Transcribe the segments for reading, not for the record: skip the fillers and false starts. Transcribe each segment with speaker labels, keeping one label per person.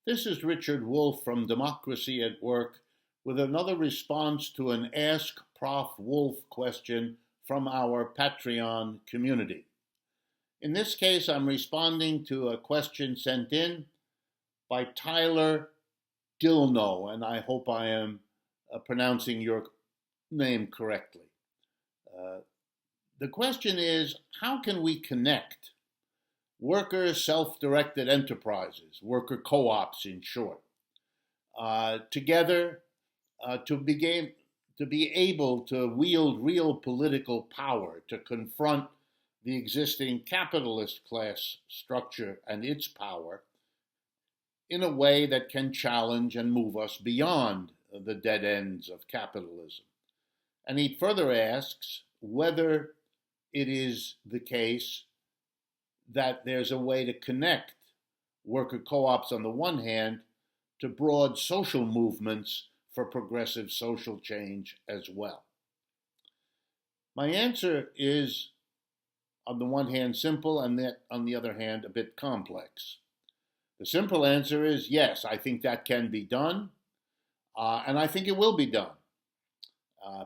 Speaker 1: This is Richard Wolff from Democracy at Work with another response to an Ask Prof Wolff question from our Patreon community. In this case, I'm responding to a question sent in by Tyler Dilno, and I hope I am pronouncing your name correctly. The question is, how can we connect worker self-directed enterprises, worker co-ops in short, together to be able to wield real political power to confront the existing capitalist class structure and its power in a way that can challenge and move us beyond the dead ends of capitalism. And he further asks whether it is the case that there's a way to connect worker co-ops on the one hand to broad social movements for progressive social change as well. My answer is, on the one hand, simple, and on the other hand, a bit complex. The simple answer is yes, I think that can be done, and I think it will be done.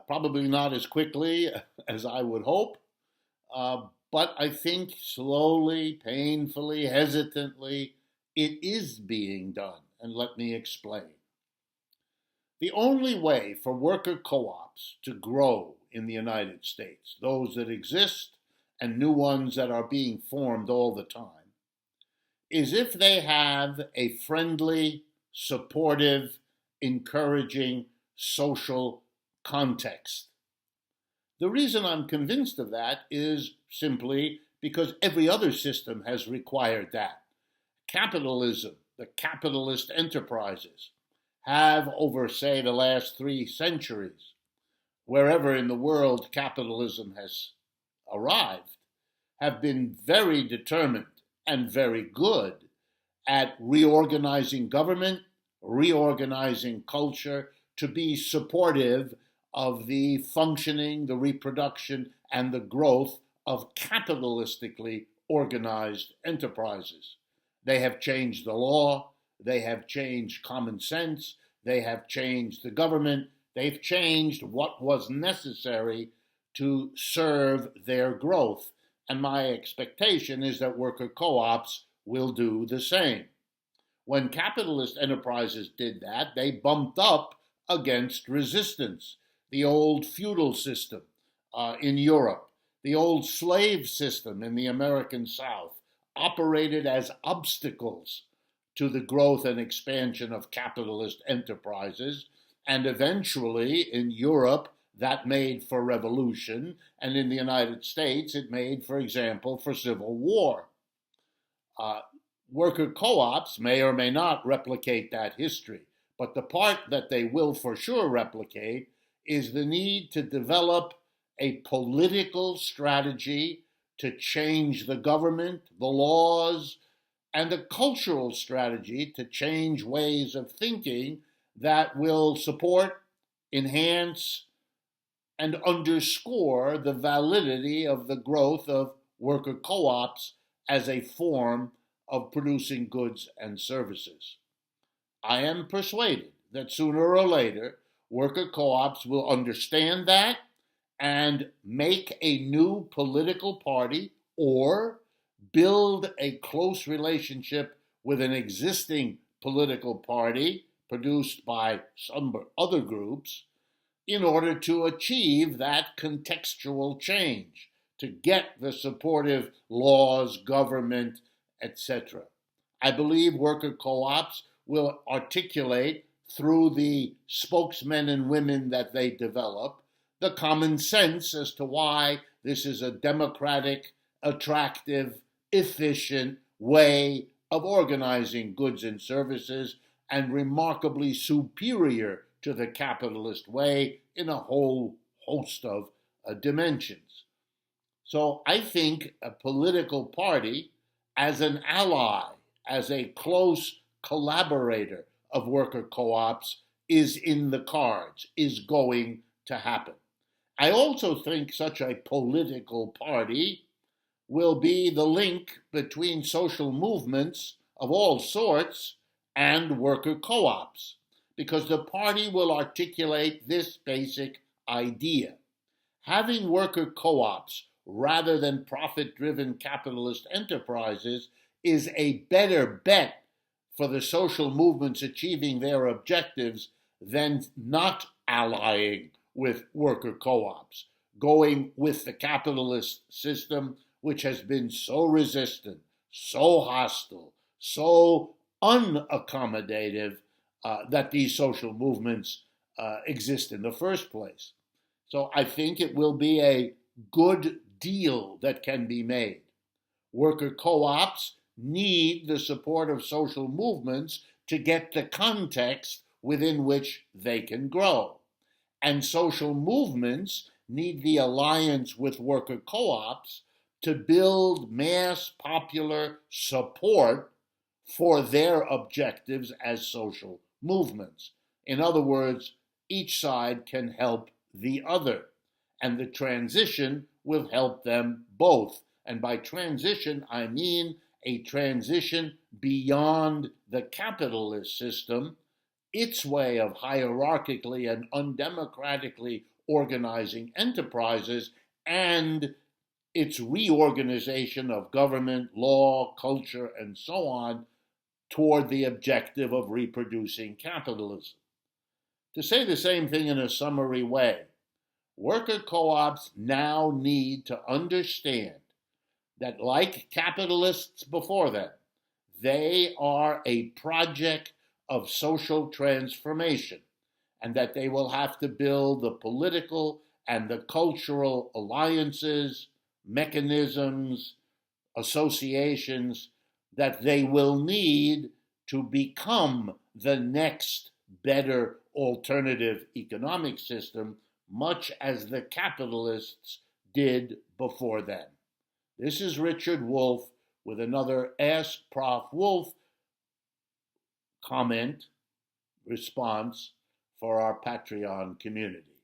Speaker 1: Probably not as quickly as I would hope, but I think slowly, painfully, hesitantly, it is being done. And let me explain. The only way for worker co-ops to grow in the United States, those that exist and new ones that are being formed all the time, is if they have a friendly, supportive, encouraging social context. The reason I'm convinced of that is simply because every other system has required that. Capitalism, the capitalist enterprises, have over, say, the last 3 centuries, wherever in the world capitalism has arrived, have been very determined and very good at reorganizing government, reorganizing culture to be supportive of the functioning, the reproduction, and the growth of capitalistically organized enterprises. They have changed the law, they have changed common sense, they have changed the government, they've changed what was necessary to serve their growth. And my expectation is that worker co-ops will do the same. When capitalist enterprises did that, they bumped up against resistance. The old feudal system in Europe, the old slave system in the American South operated as obstacles to the growth and expansion of capitalist enterprises, and eventually in Europe that made for revolution, and in the United States it made, for example, for civil war. Worker co-ops may or may not replicate that history, but the part that they will for sure replicate is the need to develop a political strategy to change the government, the laws, and a cultural strategy to change ways of thinking that will support, enhance, and underscore the validity of the growth of worker co-ops as a form of producing goods and services. I am persuaded that sooner or later, worker co-ops will understand that and make a new political party or build a close relationship with an existing political party produced by some other groups in order to achieve that contextual change, to get the supportive laws, government, etc. I believe worker co-ops will articulate through the spokesmen and women that they develop the common sense as to why this is a democratic, attractive, efficient way of organizing goods and services and remarkably superior to the capitalist way in a whole host of dimensions. So I think a political party as an ally, as a close collaborator of worker co-ops is in the cards, is going to happen. I also think such a political party will be the link between social movements of all sorts and worker co-ops, because the party will articulate this basic idea. Having worker co-ops rather than profit-driven capitalist enterprises is a better bet for the social movements achieving their objectives than not allying with worker co-ops, going with the capitalist system, which has been so resistant, so hostile, so unaccommodative that these social movements exist in the first place. So I think it will be a good deal that can be made. Worker co-ops need the support of social movements to get the context within which they can grow. And social movements need the alliance with worker co-ops to build mass popular support for their objectives as social movements. In other words, each side can help the other, and the transition will help them both. And by transition, I mean a transition beyond the capitalist system, its way of hierarchically and undemocratically organizing enterprises, and its reorganization of government, law, culture, and so on toward the objective of reproducing capitalism. To say the same thing in a summary way, worker co-ops now need to understand that, like capitalists before them, they are a project of social transformation, and that they will have to build the political and the cultural alliances, mechanisms, associations that they will need to become the next better alternative economic system, much as the capitalists did before them. This is Richard Wolff with another Ask Prof. Wolff comment, response for our Patreon community.